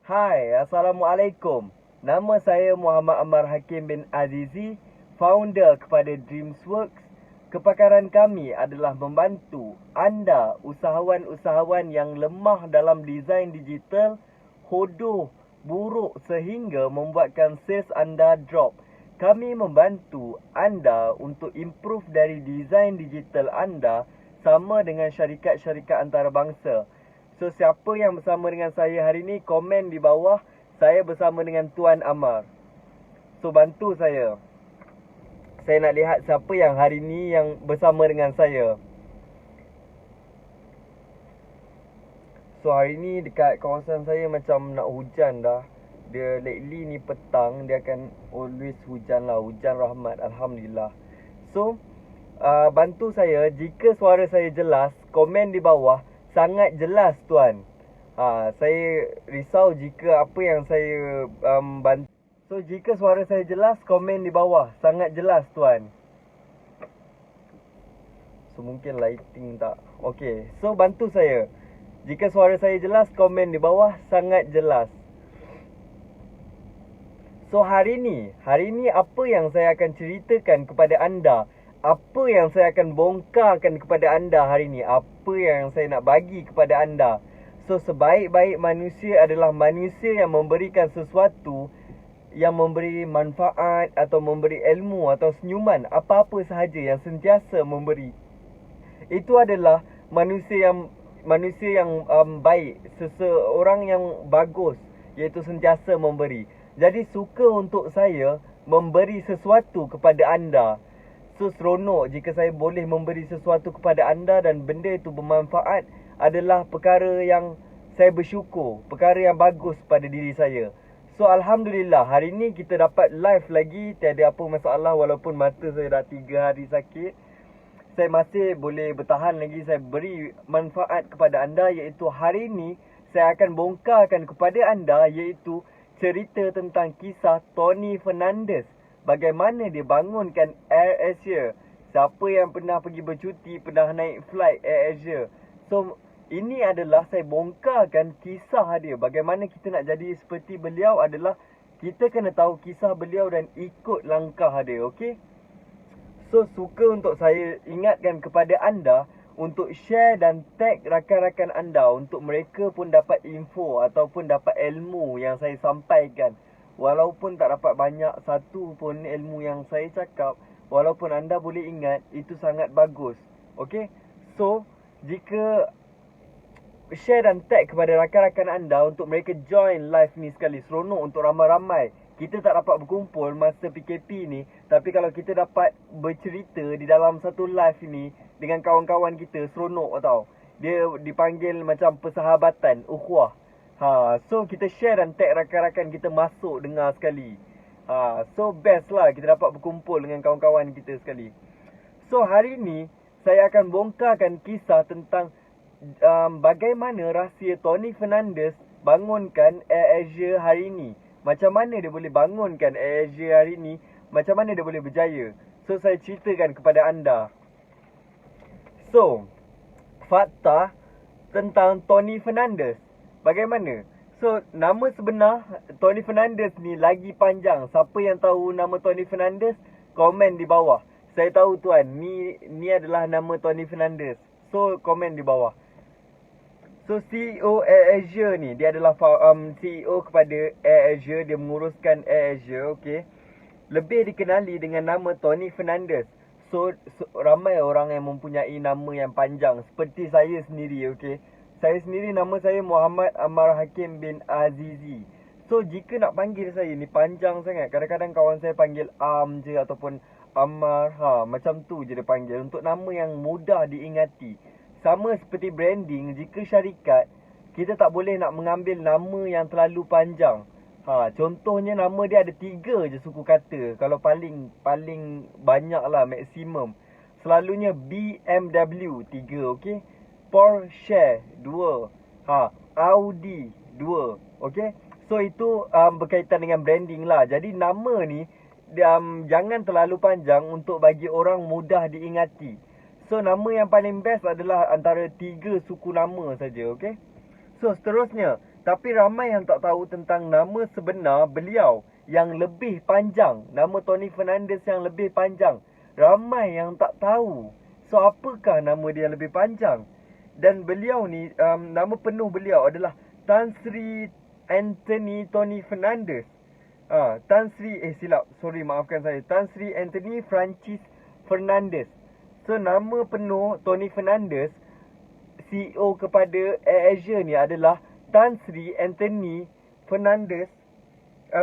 Hai, Assalamualaikum. Nama saya Muhammad Ammar Hakim bin Azizi, founder kepada Dreamsworks. Kepakaran kami adalah membantu anda, usahawan-usahawan yang lemah dalam desain digital, hodoh, buruk sehingga membuatkan sales anda drop. Kami membantu anda untuk improve dari desain digital anda sama dengan syarikat-syarikat antarabangsa. So, siapa yang bersama dengan saya hari ni, komen di bawah. Saya bersama dengan Tuan Ammar. So, bantu saya. Saya nak lihat siapa yang hari ni yang bersama dengan saya. So, hari ni dekat kawasan saya macam nak hujan dah. Dia lately ni petang, dia akan always hujan lah. Hujan rahmat, Alhamdulillah. So, bantu saya. Jika suara saya jelas, komen di bawah. Sangat jelas tuan. Saya risau jika apa yang saya bantu. So, jika suara saya jelas, komen di bawah. Sangat jelas tuan. So, mungkin lighting tak. Okay, so bantu saya. Jika suara saya jelas, komen di bawah. Sangat jelas. So, hari ni apa yang saya akan ceritakan kepada anda? Apa yang saya akan bongkarkan kepada anda hari ni? Apa yang saya nak bagi kepada anda? So, sebaik-baik manusia adalah manusia yang memberikan sesuatu, yang memberi manfaat atau memberi ilmu atau senyuman, apa-apa sahaja yang sentiasa memberi. Itu adalah manusia yang baik, seseorang yang bagus, iaitu sentiasa memberi. Jadi, suka untuk saya memberi sesuatu kepada anda. So, seronok jika saya boleh memberi sesuatu kepada anda dan benda itu bermanfaat adalah perkara yang saya bersyukur. Perkara yang bagus pada diri saya. So, Alhamdulillah, hari ni kita dapat live lagi. Tiada apa masalah walaupun mata saya dah 3 hari sakit. Saya masih boleh bertahan lagi. Saya beri manfaat kepada anda, iaitu hari ni saya akan bongkarkan kepada anda iaitu cerita tentang kisah Tony Fernandez. Bagaimana dia bangunkan Air Asia. Siapa yang pernah pergi bercuti, pernah naik flight Air Asia. So, ini adalah saya bongkarkan kisah dia. Bagaimana kita nak jadi seperti beliau adalah kita kena tahu kisah beliau dan ikut langkah dia, okey? So, suka untuk saya ingatkan kepada anda untuk share dan tag rakan-rakan anda untuk mereka pun dapat info ataupun dapat ilmu yang saya sampaikan. Walaupun tak dapat banyak satu pun ilmu yang saya cakap, walaupun anda boleh ingat, itu sangat bagus. Okay? So, jika share dan tag kepada rakan-rakan anda untuk mereka join live ni sekali. Seronok untuk ramai-ramai. Kita tak dapat berkumpul masa PKP ni, tapi kalau kita dapat bercerita di dalam satu live ni dengan kawan-kawan kita, seronok tau. Dia dipanggil macam persahabatan, ukhuwah. So kita share dan tag rakan-rakan kita masuk dengar sekali. So best lah kita dapat berkumpul dengan kawan-kawan kita sekali. So hari ni saya akan bongkarkan kisah tentang bagaimana rahsia Tony Fernandez bangunkan Air Asia hari ni. Macam mana dia boleh bangunkan Air Asia hari ni, macam mana dia boleh berjaya. So saya ceritakan kepada anda. So, fakta tentang Tony Fernandez. Bagaimana? So, nama sebenar Tony Fernandez ni lagi panjang. Siapa yang tahu nama Tony Fernandez, komen di bawah. Saya tahu tuan, ni adalah nama Tony Fernandez. So, komen di bawah. So, CEO Air Asia ni, dia adalah CEO kepada Air Asia. Dia menguruskan Air Asia, okay. Lebih dikenali dengan nama Tony Fernandez. So, ramai orang yang mempunyai nama yang panjang. Seperti saya sendiri, okay. Saya sendiri nama saya Muhammad Ammar Hakim bin Azizi. So, jika nak panggil saya ni panjang sangat. Kadang-kadang kawan saya panggil Am je ataupun Ammar. Macam tu je dia panggil. Untuk nama yang mudah diingati. Sama seperti branding, jika syarikat, kita tak boleh nak mengambil nama yang terlalu panjang. Contohnya nama dia ada 3 je suku kata. Kalau paling banyak lah, maksimum. Selalunya BMW 3, okay. Porsche 2, Audi 2, okay. So itu berkaitan dengan branding lah. Jadi nama ni jangan terlalu panjang untuk bagi orang mudah diingati. So nama yang paling best adalah antara 3 suku nama saja, okay. So seterusnya, Tapi ramai yang tak tahu tentang nama sebenar beliau yang lebih panjang. Nama Tony Fernandez yang lebih panjang. Ramai yang tak tahu. So, apakah nama dia yang lebih panjang? Dan beliau ni, nama penuh beliau adalah Tan Sri Anthony Tony Fernandez. Tan Sri, maafkan saya. Tan Sri Anthony Francis Fernandez. So, nama penuh Tony Fernandez, CEO kepada AirAsia ni adalah Tan Sri Anthony Fernandez,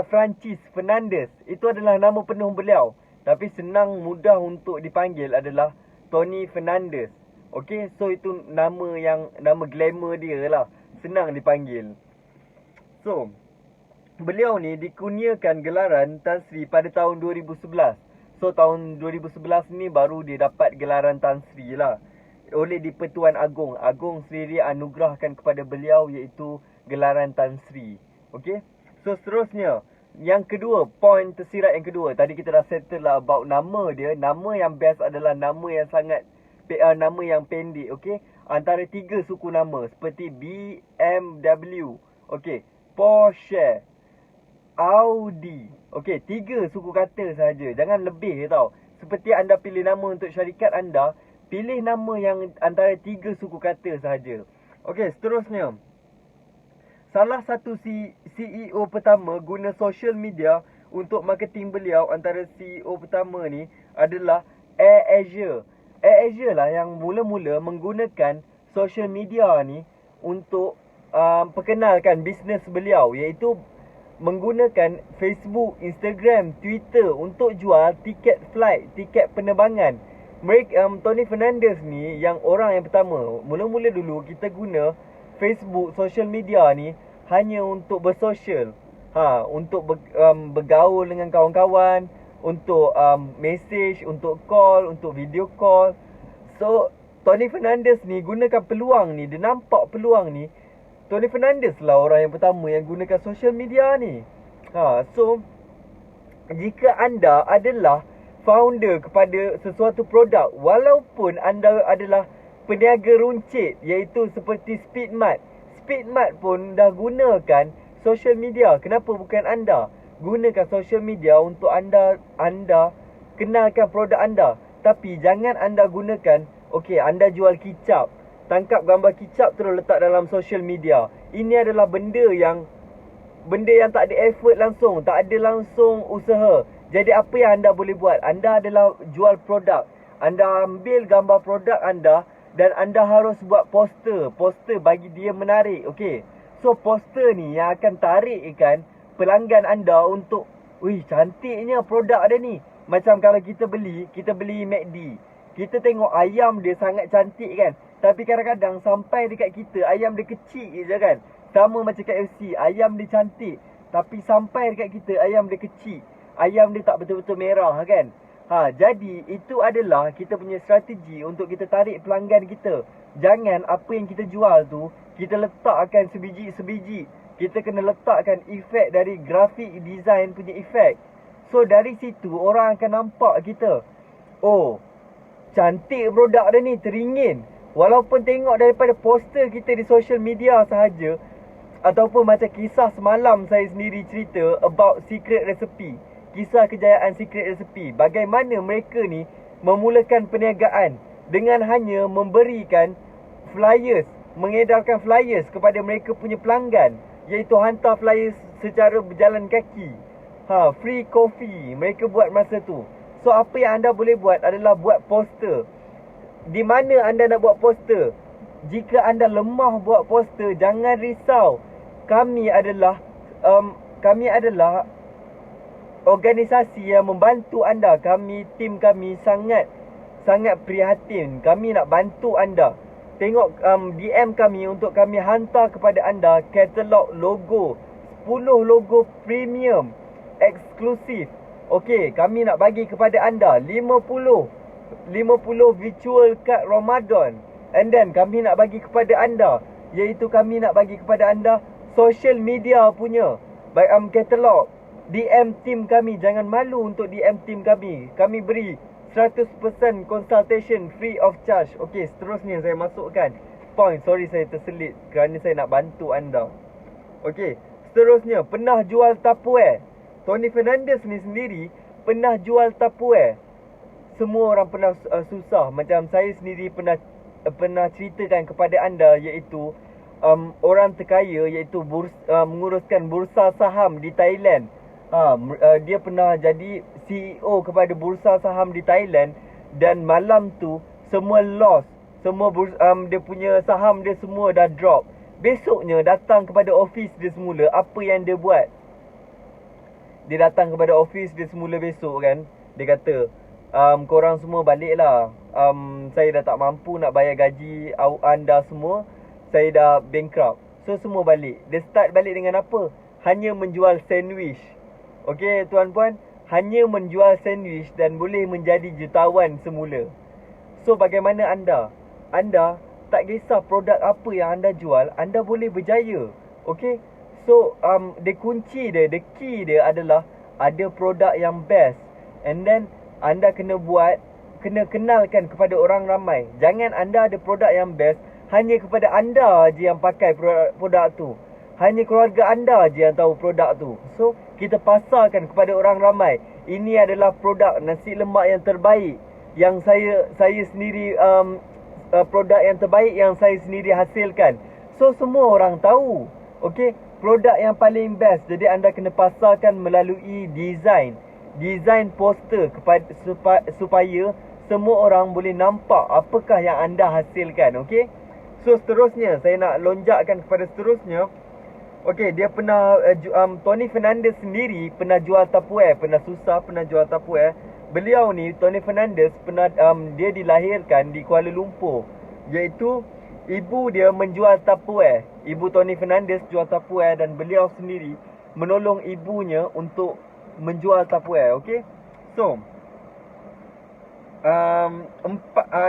Francis Fernandez. Itu adalah nama penuh beliau. Tapi senang mudah untuk dipanggil adalah Tony Fernandez. Okay, so itu nama glamour dia lah. Senang dipanggil. So, beliau ni dikurniakan gelaran Tan Sri pada tahun 2011. So, tahun 2011 ni baru dia dapat gelaran Tan Sri lah. Oleh di-Pertuan Agong. Agong sendiri anugerahkan kepada beliau iaitu gelaran Tan Sri. Okay. So seterusnya, yang kedua, point tersirat yang kedua. Tadi kita dah settle lah about nama dia. Nama yang best adalah nama yang sangat nama yang pendek. Okay. Antara 3 suku nama seperti BMW. Okay. Porsche, Audi. Okay, 3 suku kata sahaja. Jangan lebih tau. Seperti anda pilih nama untuk syarikat anda, pilih nama yang antara 3 suku kata sahaja. Okey, seterusnya. Salah satu CEO pertama guna social media untuk marketing beliau, antara CEO pertama ni adalah AirAsia. AirAsia lah yang mula-mula menggunakan social media ni untuk perkenalkan bisnes beliau, iaitu menggunakan Facebook, Instagram, Twitter untuk jual tiket flight, tiket penerbangan. Tony Fernandez ni yang orang yang pertama. Mula-mula dulu kita guna Facebook, social media ni hanya untuk bersosial. Untuk bergaul dengan kawan-kawan, untuk message, untuk call, untuk video call. So, Tony Fernandez ni gunakan peluang ni, dia nampak peluang ni. Tony Fernandez lah orang yang pertama yang gunakan social media ni. So, jika anda adalah founder kepada sesuatu produk, walaupun anda adalah peniaga runcit, iaitu seperti Speedmart. Speedmart pun dah gunakan social media. Kenapa bukan anda? Gunakan social media untuk anda kenalkan produk anda. Tapi jangan anda gunakan, okey, anda jual kicap, tangkap gambar kicap terus letak dalam social media. Ini adalah benda yang tak ada effort langsung, tak ada langsung usaha. Jadi apa yang anda boleh buat? Anda adalah jual produk. Anda ambil gambar produk anda dan anda harus buat poster. Poster bagi dia menarik. Okey. So poster ni yang akan tarikkan pelanggan anda untuk, wih, cantiknya produk dia ni. Macam kalau kita beli McD. Kita tengok ayam dia sangat cantik kan. Tapi kadang-kadang sampai dekat kita, ayam dia kecil je kan. Sama macam KFC, ayam dia cantik. Tapi sampai dekat kita, ayam dia kecil. Ayam dia tak betul-betul merah kan. Jadi itu adalah kita punya strategi untuk kita tarik pelanggan kita. Jangan apa yang kita jual tu kita letakkan sebiji-sebiji. Kita kena letakkan efek dari grafik design punya efek. So dari situ orang akan nampak kita, oh, cantik produk dia ni, teringin. Walaupun tengok daripada poster kita di social media sahaja, ataupun macam kisah semalam saya sendiri cerita about secret recipe. Kisah kejayaan Secret Recipe. Bagaimana mereka ni memulakan perniagaan dengan hanya memberikan flyers, mengedarkan flyers kepada mereka punya pelanggan, iaitu hantar flyers secara berjalan kaki. Free coffee mereka buat masa tu. So apa yang anda boleh buat adalah buat poster. Di mana anda nak buat poster? Jika anda lemah buat poster, jangan risau. Kami adalah organisasi yang membantu anda. Tim kami sangat prihatin. Kami nak bantu anda. Tengok DM kami untuk kami hantar kepada anda katalog logo, 10 logo premium eksklusif. Okey, kami nak bagi kepada anda 50 virtual card Ramadan. And then kami nak bagi kepada anda, iaitu kami nak bagi kepada anda social media punya katalog. DM tim kami, jangan malu untuk DM tim kami. Kami beri 100% consultation free of charge. Okey, seterusnya saya masukkan point. Sorry saya terselit kerana saya nak bantu anda. Okey, seterusnya pernah jual Tupperware. Tony Fernandez ni sendiri pernah jual Tupperware. Semua orang pernah susah. Macam saya sendiri pernah ceritakan kepada anda, iaitu orang terkaya, iaitu menguruskan bursa saham di Thailand. Dia pernah jadi CEO kepada bursa saham di Thailand, dan malam tu semua loss. Semua dia punya saham dia semua dah drop. Besoknya datang kepada office dia semula. Apa yang dia buat? Dia datang kepada office dia semula besok kan. Dia kata, korang semua baliklah. Saya dah tak mampu nak bayar gaji anda semua. Saya dah bankrupt. So semua balik. Dia start balik dengan apa? Hanya menjual sandwich. Okey tuan-puan, hanya menjual sandwich dan boleh menjadi jutawan semula. So bagaimana anda? Anda tak kisah produk apa yang anda jual, anda boleh berjaya. Okey. So the kunci dia, the key dia adalah ada produk yang best. And then anda kena kenalkan kepada orang ramai. Jangan anda ada produk yang best hanya kepada anda je yang pakai produk tu. Hanya keluarga anda je yang tahu produk tu. So kita pasarkan kepada orang ramai. Ini adalah produk nasi lemak yang terbaik yang saya sendiri produk yang terbaik yang saya sendiri hasilkan. So semua orang tahu. Okey, produk yang paling best. Jadi anda kena pasarkan melalui design poster supaya semua orang boleh nampak apakah yang anda hasilkan. Okey. So seterusnya saya nak lonjakkan kepada seterusnya. Okey, dia pernah Tony Fernandez sendiri pernah jual Tupperware, pernah susah pernah jual Tupperware. Beliau ni, Tony Fernandez, pernah dia dilahirkan di Kuala Lumpur. Iaitu ibu dia menjual Tupperware. Ibu Tony Fernandez jual Tupperware dan beliau sendiri menolong ibunya untuk menjual Tupperware. Okey. So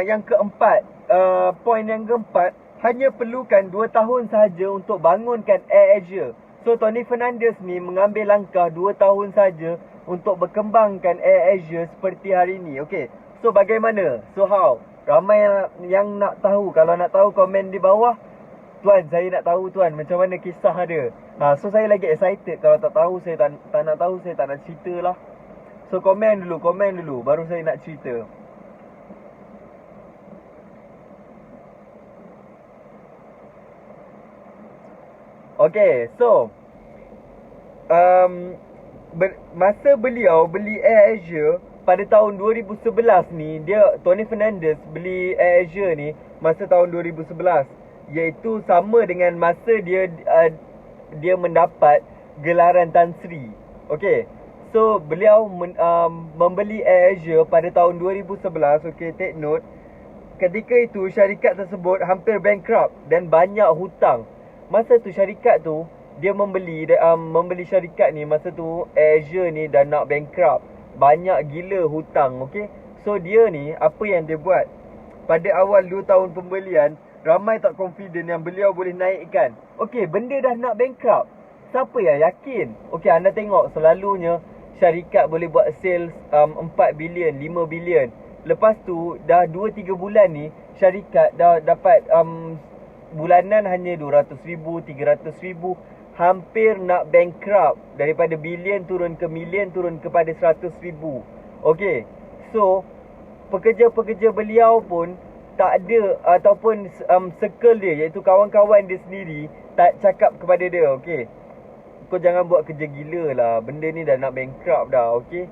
yang keempat, poin yang keempat, hanya perlukan 2 tahun sahaja untuk bangunkan Air Asia. So Tony Fernandez ni mengambil langkah 2 tahun saja untuk berkembangkan Air Asia seperti hari ini. Okey. So bagaimana? So how? Ramai yang nak tahu. Kalau nak tahu, komen di bawah. Tuan, saya nak tahu tuan, macam mana kisah dia. So saya lagi excited. Kalau tak tahu, saya tak nak tahu, saya tak nak cerita lah. So komen dulu, baru saya nak cerita. Okay, so masa beliau beli Air Asia pada tahun 2011 ni, Tony Fernandez beli Air Asia ni masa tahun 2011, iaitu sama dengan masa dia mendapat gelaran Tan Sri. Okay, so beliau membeli Air Asia pada tahun 2011. Okay, take note. Ketika itu syarikat tersebut hampir bankrupt dan banyak hutang. Masa tu syarikat tu, dia membeli syarikat ni, masa tu Air Asia ni dah nak bankrupt. Banyak gila hutang. Okay, so dia ni, apa yang dia buat? Pada awal 2 tahun pembelian, ramai tak confident yang beliau boleh naikkan. Okay, benda dah nak bankrupt, siapa yang yakin? Okay, anda tengok selalunya syarikat boleh buat sales 4 bilion, 5 bilion. Lepas tu dah 2-3 bulan ni, syarikat dah dapat bulanan hanya 200,000, 300,000. Hampir nak bankrupt. Daripada bilion turun ke million, turun kepada 100,000. Okay, so pekerja-pekerja beliau pun tak ada, ataupun circle dia, iaitu kawan-kawan dia sendiri, tak cakap kepada dia, okay, kau jangan buat kerja gila lah, benda ni dah nak bankrupt dah. Okay,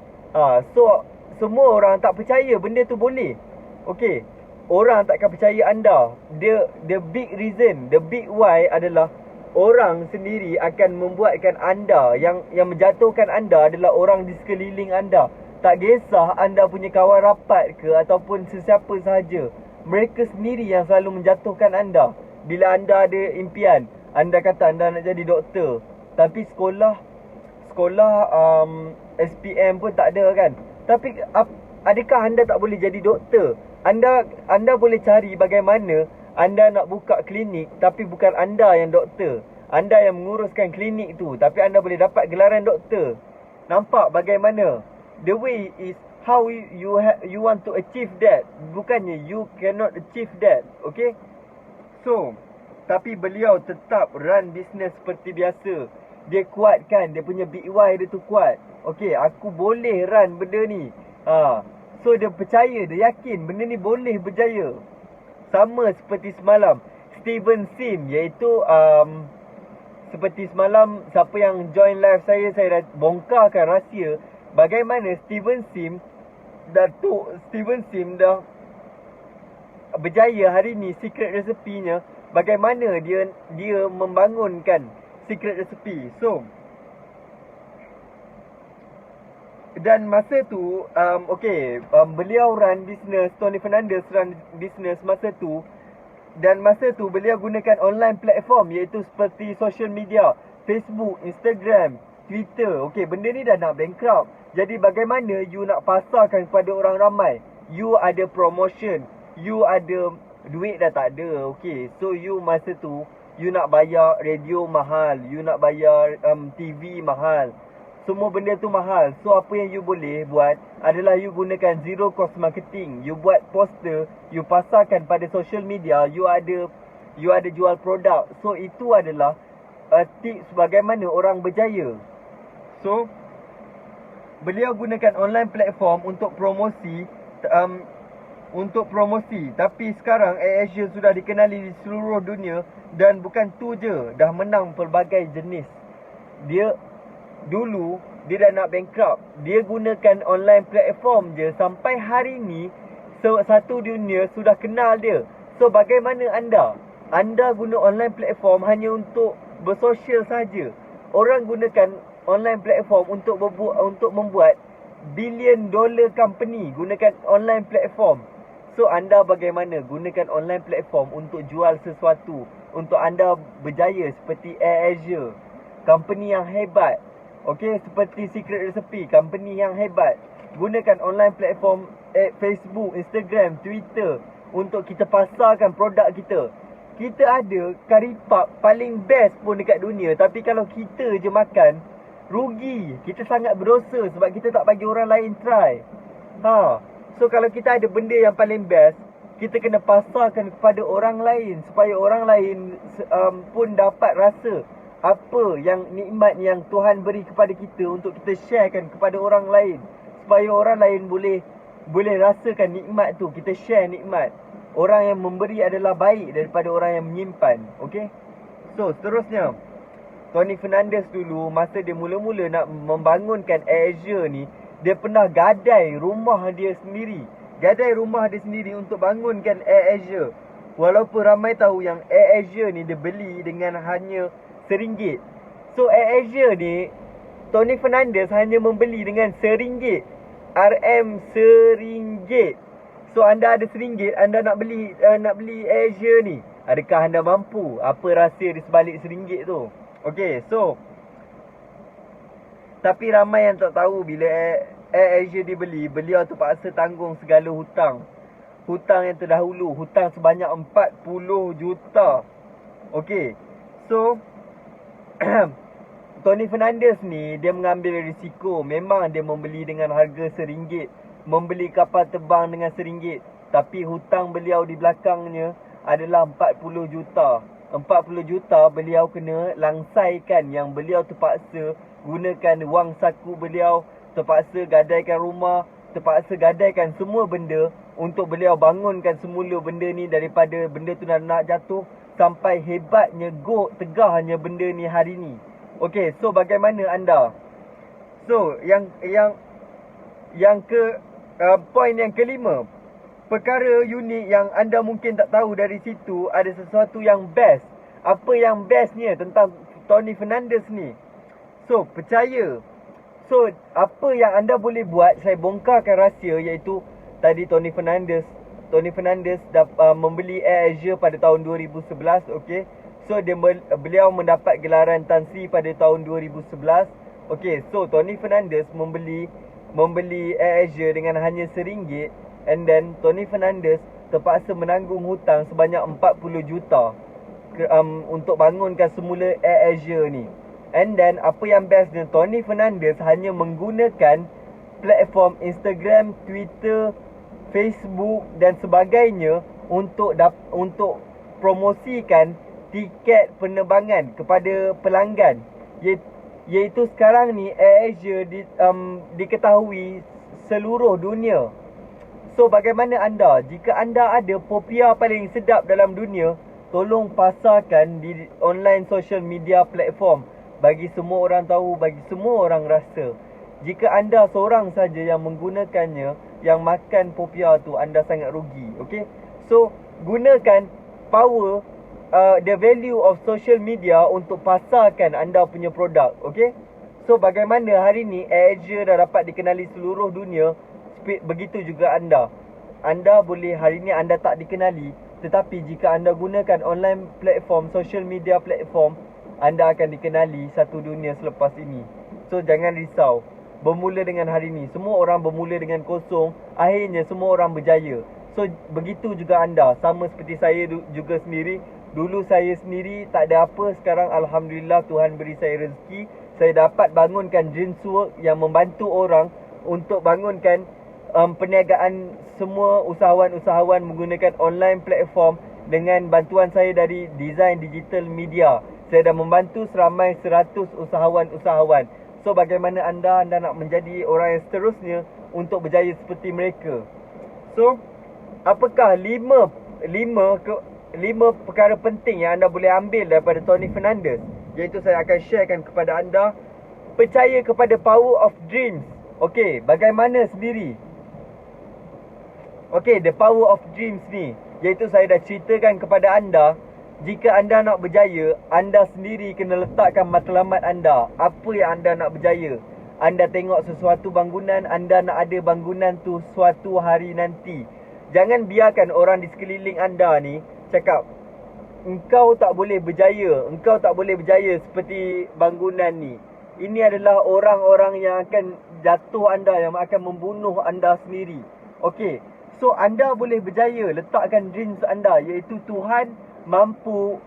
so semua orang tak percaya benda tu boleh. Okay, orang takkan percaya anda. The big reason, the big why adalah orang sendiri akan membuatkan anda, yang menjatuhkan anda adalah orang di sekeliling anda. Tak kisah anda punya kawan rapat ke ataupun sesiapa sahaja, mereka sendiri yang selalu menjatuhkan anda. Bila anda ada impian, anda kata anda nak jadi doktor, tapi sekolah SPM pun tak ada kan. Tapi adakah anda tak boleh jadi doktor? Anda boleh cari bagaimana anda nak buka klinik, tapi bukan anda yang doktor. Anda yang menguruskan klinik tu, tapi anda boleh dapat gelaran doktor. Nampak bagaimana? The way is how you want to achieve that. Bukannya you cannot achieve that. Okay? So, Tapi beliau tetap run business seperti biasa. Dia kuatkan, dia punya big why dia tu kuat. Okay, aku boleh run benda ni. So dia percaya, dia yakin benda ni boleh berjaya. Sama seperti semalam Steven Sim, iaitu seperti semalam siapa yang join live saya dah bongkarkan rahsia bagaimana Steven Sim dah berjaya hari ni. Secret resepinya, bagaimana dia membangunkan secret recipe. So dan masa tu beliau run business, Tony Fernandez run business masa tu. Dan masa tu beliau gunakan online platform, iaitu seperti social media, Facebook, Instagram, Twitter. Okay, benda ni dah nak bankrupt. Jadi bagaimana you nak pasarkan kepada orang ramai? You ada promotion, you ada duit dah tak ada. Okay, so you masa tu you nak bayar radio mahal, you nak bayar TV mahal. Semua benda tu mahal. So apa yang you boleh buat adalah you gunakan zero cost marketing. You buat poster, you pasarkan pada social media, you ada jual produk. So itu adalah tips bagaimana orang berjaya. So beliau gunakan online platform untuk promosi, tapi sekarang AirAsia sudah dikenali di seluruh dunia. Dan bukan tu je, dah menang pelbagai jenis. Dulu dia dah nak bankrupt, dia gunakan online platform je. Sampai hari ni satu dunia sudah kenal dia. So bagaimana anda guna online platform hanya untuk bersosial saja. Orang gunakan online platform untuk membuat billion dollar company gunakan online platform. So anda bagaimana gunakan online platform untuk jual sesuatu, untuk anda berjaya seperti AirAsia, company yang hebat. Okay, seperti Secret Recipe, company yang hebat. Gunakan online platform Facebook, Instagram, Twitter untuk kita pasarkan produk kita. Kita ada curry puff paling best pun dekat dunia, tapi kalau kita je makan, rugi. Kita sangat berdosa sebab kita tak bagi orang lain try. So kalau kita ada benda yang paling best, kita kena pasarkan kepada orang lain supaya orang lain pun dapat rasa apa yang nikmat yang Tuhan beri kepada kita, untuk kita sharekan kepada orang lain supaya orang lain boleh rasakan nikmat tu. Kita share nikmat. Orang yang memberi adalah baik daripada orang yang menyimpan. Okay, so seterusnya, Tony Fernandez dulu masa dia mula-mula nak membangunkan AirAsia ni, dia pernah gadai rumah dia sendiri untuk bangunkan AirAsia. Walaupun ramai tahu yang AirAsia ni dia beli dengan hanya RM1. So AirAsia ni, Tony Fernandez hanya membeli dengan RM1. RM1. So anda ada RM1, anda nak beli AirAsia ni. Adakah anda mampu? Apa rahsia di sebalik RM1 tu? Okay, so tapi ramai yang tak tahu bila AirAsia dibeli, beliau terpaksa tanggung segala hutang. Hutang yang terdahulu, hutang sebanyak 40 juta. Okay, so Tony Fernandez ni dia mengambil risiko. Memang dia membeli dengan harga RM1, membeli kapal terbang dengan RM1, tapi hutang beliau di belakangnya adalah 40 juta. 40 juta beliau kena langsaikan, yang beliau terpaksa gunakan wang saku beliau, terpaksa gadaikan rumah, terpaksa gadaikan semua benda untuk beliau bangunkan semula benda ni daripada benda tu nak jatuh sampai hebatnya, tegahnya benda ni hari ni. Okay, so bagaimana anda? So poin yang kelima, perkara unik yang anda mungkin tak tahu dari situ, ada sesuatu yang best. Apa yang bestnya tentang Tony Fernandez ni? So percaya. So apa yang anda boleh buat, saya bongkarkan rahsia, iaitu tadi Tony Fernandez membeli AirAsia pada tahun 2011. Okay, so beliau mendapat gelaran Tan Sri pada tahun 2011. Okay, so Tony Fernandez membeli AirAsia dengan hanya RM1, and then Tony Fernandez terpaksa menanggung hutang sebanyak 40 juta untuk bangunkan semula AirAsia ni. And then apa yang bestnya, Tony Fernandez hanya menggunakan platform Instagram, Twitter, Facebook dan sebagainya untuk promosikan tiket penerbangan kepada pelanggan. Iaitu sekarang ni AirAsia diketahui seluruh dunia. So bagaimana anda? Jika anda ada popiah paling sedap dalam dunia, tolong pasarkan di online social media platform, bagi semua orang tahu, bagi semua orang rasa. Jika anda seorang saja yang menggunakannya, yang makan popiah tu, anda sangat rugi. Okay? So gunakan power, the value of social media untuk pasarkan anda punya produk. Okay? So bagaimana hari ni AirAsia dah dapat dikenali seluruh dunia, begitu juga anda. Anda boleh hari ni anda tak dikenali, tetapi jika anda gunakan online platform, social media platform, anda akan dikenali satu dunia selepas ini. So jangan risau. Bermula dengan hari ni, semua orang bermula dengan kosong, akhirnya semua orang berjaya. So begitu juga anda, sama seperti saya juga sendiri. Dulu saya sendiri tak ada apa, sekarang Alhamdulillah Tuhan beri saya rezeki. Saya dapat bangunkan Dreamsworks yang membantu orang untuk bangunkan perniagaan semua usahawan-usahawan menggunakan online platform dengan bantuan saya dari design digital media. Saya dah membantu seramai 100 usahawan-usahawan. So bagaimana anda nak menjadi orang yang seterusnya untuk berjaya seperti mereka? So apakah 5 perkara penting yang anda boleh ambil daripada Tony Fernandez? Iaitu saya akan sharekan kepada anda. Percaya kepada power of dreams. Okey, bagaimana sendiri? Okey, the power of dreams ni, iaitu saya dah ceritakan kepada anda. Jika anda nak berjaya, anda sendiri kena letakkan matlamat anda. Apa yang anda nak berjaya? Anda tengok sesuatu bangunan, anda nak ada bangunan tu suatu hari nanti. Jangan biarkan orang di sekeliling anda ni cakap, engkau tak boleh berjaya, engkau tak boleh berjaya seperti bangunan ni. Ini adalah orang-orang yang akan jatuh anda, yang akan membunuh anda sendiri. Okey, so anda boleh berjaya. Letakkan dreams anda, iaitu Tuhan mampu,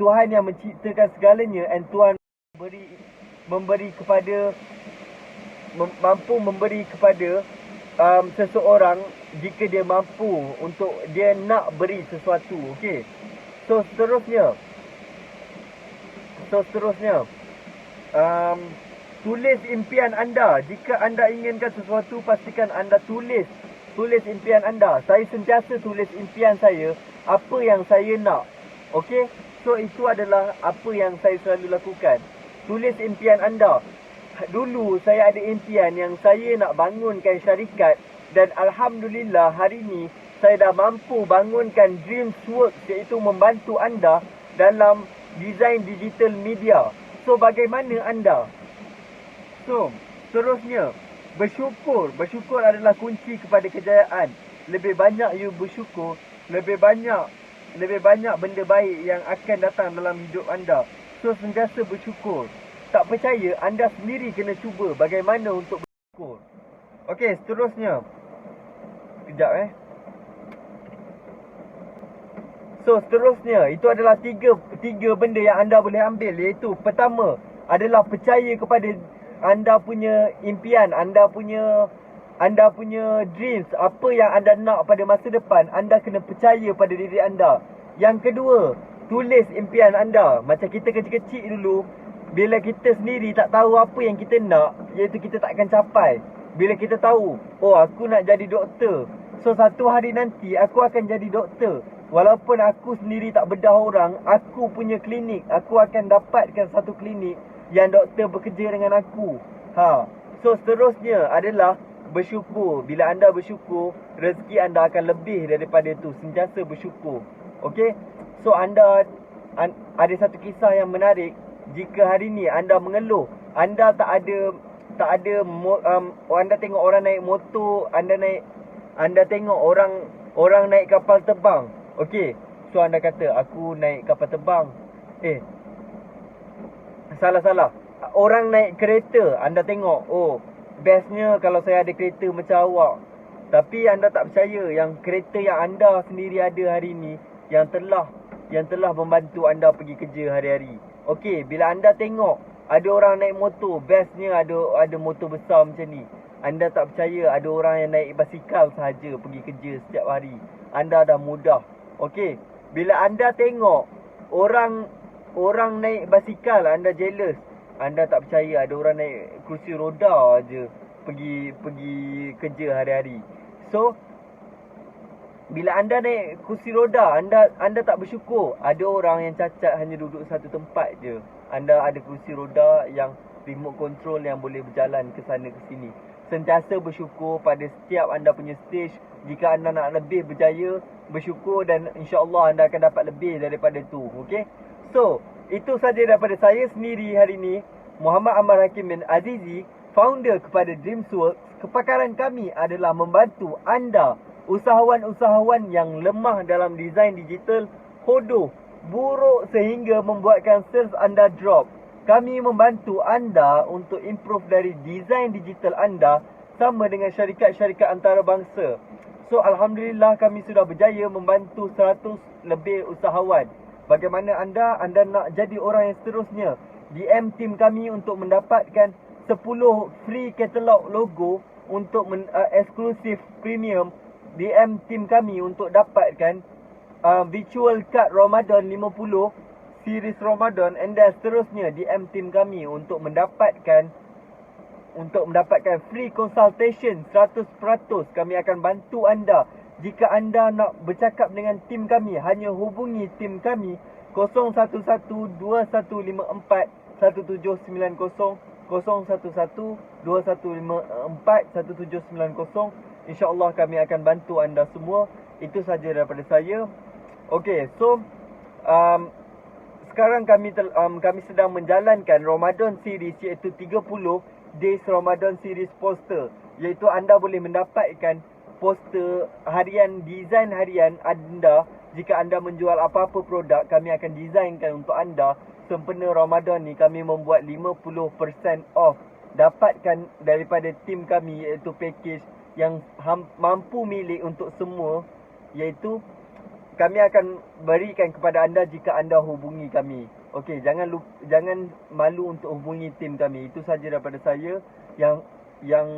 Tuhan yang menciptakan segalanya, and Tuhan memberi kepada mampu memberi kepada seseorang jika dia mampu untuk dia nak beri sesuatu. Okey, so seterusnya tulis impian anda. Jika anda inginkan sesuatu, pastikan anda tulis impian anda. Saya sentiasa tulis impian saya, apa yang saya nak. Okey, so itu adalah apa yang saya selalu lakukan. Tulis impian anda. Dulu saya ada impian yang saya nak bangunkan syarikat, dan Alhamdulillah hari ni saya dah mampu bangunkan Dreamsworks, iaitu membantu anda dalam design digital media. So bagaimana anda? So seterusnya, bersyukur. Bersyukur adalah kunci kepada kejayaan. Lebih banyak you bersyukur, lebih banyak benda baik yang akan datang dalam hidup anda. So sentiasa bersyukur. Tak percaya, anda sendiri kena cuba bagaimana untuk bersyukur. Okey, seterusnya. Sekejap So seterusnya, itu adalah tiga benda yang anda boleh ambil. Iaitu pertama adalah percaya kepada anda punya impian, anda punya dreams. Apa yang anda nak pada masa depan, anda kena percaya pada diri anda. Yang kedua, tulis impian anda. Macam kita kecil-kecil dulu, bila kita sendiri tak tahu apa yang kita nak, iaitu kita tak akan capai. Bila kita tahu, oh aku nak jadi doktor, so satu hari nanti aku akan jadi doktor. Walaupun aku sendiri tak bedah orang, aku punya klinik, aku akan dapatkan satu klinik yang doktor bekerja dengan aku. So seterusnya adalah bersyukur. Bila anda bersyukur, rezeki anda akan lebih daripada itu. Sentiasa bersyukur. Okey, so anda ada satu kisah yang menarik. Jika hari ni anda mengeluh, anda tak ada anda tengok orang naik motor, anda tengok orang naik kapal terbang. Okey, so anda kata aku naik kapal terbang. Salah. Orang naik kereta, anda tengok, oh bestnya kalau saya ada kereta macam awak. Tapi anda tak percaya yang kereta yang anda sendiri ada hari ni yang telah membantu anda pergi kerja hari-hari. Okey, bila anda tengok ada orang naik motor, bestnya ada motor besar macam ni. Anda tak percaya ada orang yang naik basikal sahaja pergi kerja setiap hari. Anda dah mudah. Okey, Bila anda tengok orang naik basikal, anda jealous. Anda tak percaya ada orang naik kursi roda je pergi kerja hari-hari. So bila anda naik kursi roda, anda tak bersyukur. Ada orang yang cacat hanya duduk satu tempat je. Anda ada kursi roda yang remote control yang boleh berjalan ke sana ke sini. Sentiasa bersyukur pada setiap anda punya stage. Jika anda nak lebih berjaya, bersyukur dan insya-Allah anda akan dapat lebih daripada tu. Okey? So, itu saja daripada saya sendiri hari ini, Muhammad Ammar Hakim bin Azizi, founder kepada Dreamsworks. Kepakaran kami adalah membantu anda, usahawan-usahawan yang lemah dalam desain digital, hodoh, buruk sehingga membuatkan sales anda drop. Kami membantu anda untuk improve dari desain digital anda sama dengan syarikat-syarikat antarabangsa. So Alhamdulillah kami sudah berjaya membantu 100 lebih usahawan. Bagaimana anda nak jadi orang yang seterusnya? DM tim kami untuk mendapatkan 10 free katalog logo untuk eksklusif premium. DM tim kami untuk dapatkan virtual card Ramadan 50 series Ramadan, and then seterusnya DM tim kami untuk mendapatkan free consultation 100%. Kami akan bantu anda. Jika anda nak bercakap dengan tim kami, hanya hubungi tim kami 011-2154-1790, 011-2154-1790. InsyaAllah kami akan bantu anda semua. Itu saja daripada saya. Okay, so sekarang kami sedang menjalankan Ramadan series, iaitu 30 Days Ramadan series poster, iaitu anda boleh mendapatkan poster harian, design harian anda. Jika anda menjual apa-apa produk, kami akan desainkan untuk anda. Sempena Ramadan ni kami membuat 50% off. Dapatkan daripada tim kami, iaitu package yang mampu milik untuk semua, iaitu kami akan berikan kepada anda jika anda hubungi kami. Okey, jangan malu untuk hubungi tim kami. Itu saja daripada saya. Yang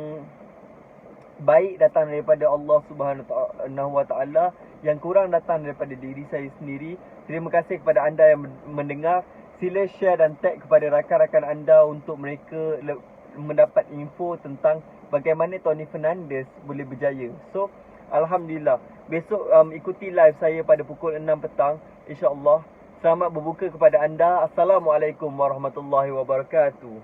baik datang daripada Allah Subhanahu Wa Taala, yang kurang datang daripada diri saya sendiri. Terima kasih kepada anda yang mendengar. Sila share dan tag kepada rakan-rakan anda untuk mereka mendapat info tentang bagaimana Tony Fernandez boleh berjaya. So, Alhamdulillah. Besok ikuti live saya pada pukul 6 petang, insya-Allah. Selamat berbuka kepada anda. Assalamualaikum warahmatullahi wabarakatuh.